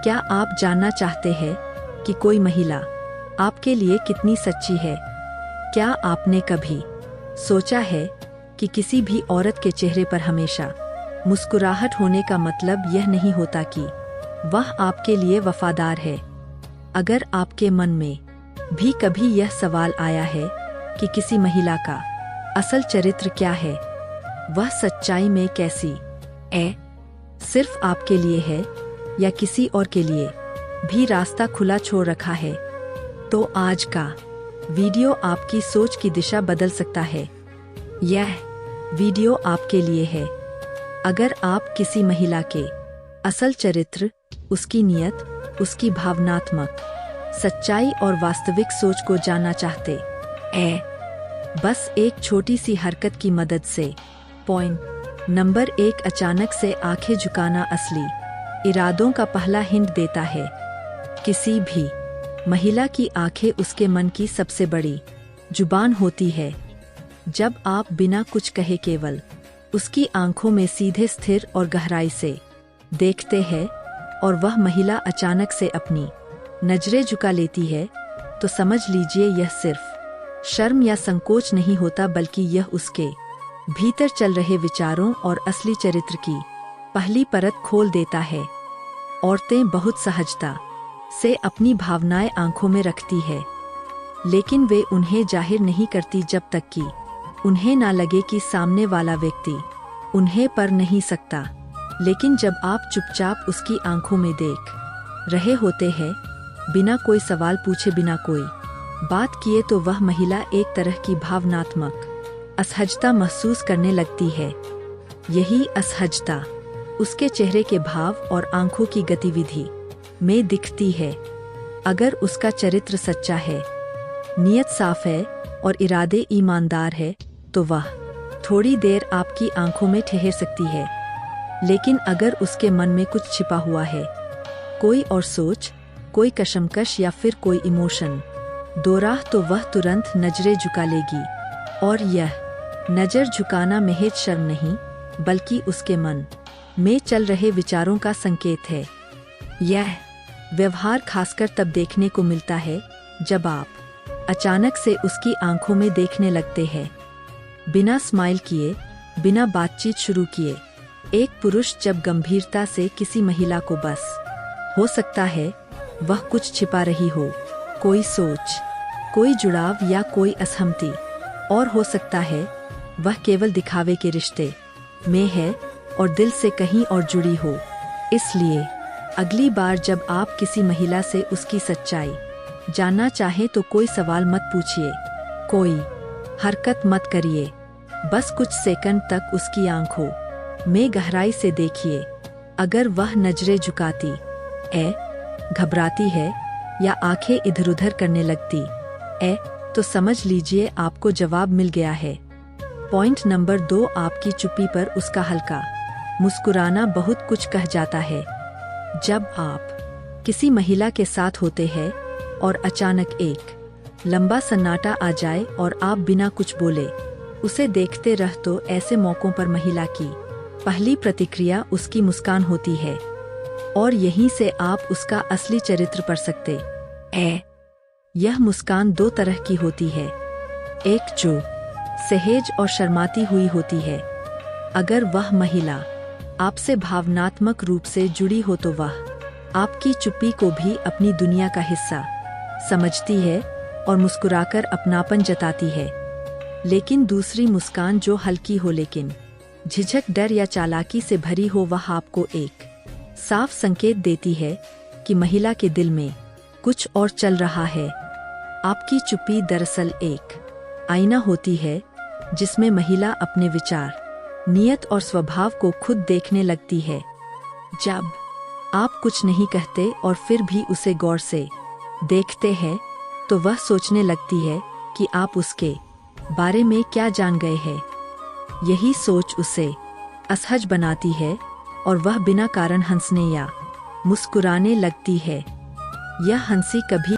क्या आप जानना चाहते हैं कि कोई महिला आपके लिए कितनी सच्ची है? क्या आपने कभी सोचा है कि किसी भी औरत के चेहरे पर हमेशा मुस्कुराहट होने का मतलब यह नहीं होता कि वह आपके लिए वफादार है? अगर आपके मन में भी कभी यह सवाल आया है कि किसी महिला का असल चरित्र क्या है, वह सच्चाई में कैसी है, सिर्फ आपके लिए है या किसी और के लिए भी रास्ता खुला छोड़ रखा है, तो आज का वीडियो आपकी सोच की दिशा बदल सकता है। यह वीडियो आपके लिए है। अगर आप किसी महिला के असल चरित्र, उसकी नीयत, उसकी भावनात्मक सच्चाई और वास्तविक सोच को जानना चाहते हैं, बस एक छोटी सी हरकत की मदद से। पॉइंट नंबर 1, अचानक से आंखें झुकाना असली इरादों का पहला हिंट देता है। किसी भी महिला की आंखें उसके मन की सबसे बड़ी जुबान होती है। जब आप बिना कुछ कहे केवल उसकी आंखों में सीधे, स्थिर और गहराई से देखते हैं और वह महिला अचानक से अपनी नजरें झुका लेती है, तो समझ लीजिए यह सिर्फ शर्म या संकोच नहीं होता, बल्कि यह उसके भीतर चल रहे विचारों और असली चरित्र की पहली परत खोल देता है। औरतें बहुत सहजता से अपनी भावनाएं आंखों में रखती है, लेकिन वे उन्हें जाहिर नहीं करती जब तक कि उन्हें ना लगे कि सामने वाला व्यक्ति उन्हें पढ़ नहीं सकता। लेकिन जब आप चुपचाप उसकी आंखों में देख रहे होते हैं, बिना कोई सवाल पूछे, बिना कोई बात किए, तो वह महिला एक तरह की भावनात्मक असहजता महसूस करने लगती है। यही असहजता उसके चेहरे के भाव और आंखों की गतिविधि में दिखती है। अगर उसका चरित्र सच्चा है, नीयत साफ है और इरादे ईमानदार है, तो वह थोड़ी देर आपकी आंखों में ठहर सकती है। लेकिन अगर उसके मन में कुछ छिपा हुआ है, कोई और सोच, कोई कशमकश या फिर कोई इमोशन दोराह, तो वह तुरंत नजरें झुका लेगी। और यह नजर झुकाना महज शर्म नहीं, बल्कि उसके मन में चल रहे विचारों का संकेत है। यह व्यवहार खासकर तब देखने को मिलता है जब आप अचानक से उसकी आंखों में देखने लगते हैं, बिना स्माइल किए, बिना बातचीत शुरू किए। एक पुरुष जब गंभीरता से किसी महिला को, बस हो सकता है वह कुछ छिपा रही हो, कोई सोच, कोई जुड़ाव या कोई असहमति, और हो सकता है वह केवल दिखावे के रिश्ते में है और दिल से कहीं और जुड़ी हो। इसलिए अगली बार जब आप किसी महिला से उसकी सच्चाई जानना चाहें, तो कोई सवाल मत पूछिए, कोई हरकत मत करिए, बस कुछ सेकंड तक उसकी आंखों में गहराई से देखिए। अगर वह नजरें झुकाती है, घबराती है या आंखें इधर-उधर करने लगती है, तो समझ लीजिए आपको जवाब मिल गया है। पॉइंट नंबर 2, आपकी चुप्पी पर उसका हल्का मुस्कुराना बहुत कुछ कह जाता है। जब आप किसी महिला के साथ होते हैं और अचानक एक लंबा सन्नाटा आ जाए और आप बिना कुछ बोले उसे देखते रह, तो ऐसे मौकों पर महिला की पहली प्रतिक्रिया उसकी मुस्कान होती है, और यहीं से आप उसका असली चरित्र पढ़ सकते हैं। यह मुस्कान दो तरह की होती है, एक जो सहज और शर्माती हुई होती है। अगर वह महिला आपसे भावनात्मक रूप से जुड़ी हो, तो वह आपकी चुप्पी को भी अपनी दुनिया का हिस्सा समझती है और मुस्कुराकर अपनापन जताती है। लेकिन दूसरी मुस्कान जो हल्की हो लेकिन झिझक, डर या चालाकी से भरी हो, वह आपको एक साफ संकेत देती है कि महिला के दिल में कुछ और चल रहा है। आपकी चुप्पी दरअसल एक आईना होती है जिसमें महिला अपने विचार, नीयत और स्वभाव को खुद देखने लगती है। जब आप कुछ नहीं कहते और फिर भी उसे गौर से देखते हैं, तो वह सोचने लगती है कि आप उसके बारे में क्या जान गए हैं। यही सोच उसे असहज बनाती है और वह बिना कारण हंसने या मुस्कुराने लगती है। यह हंसी कभी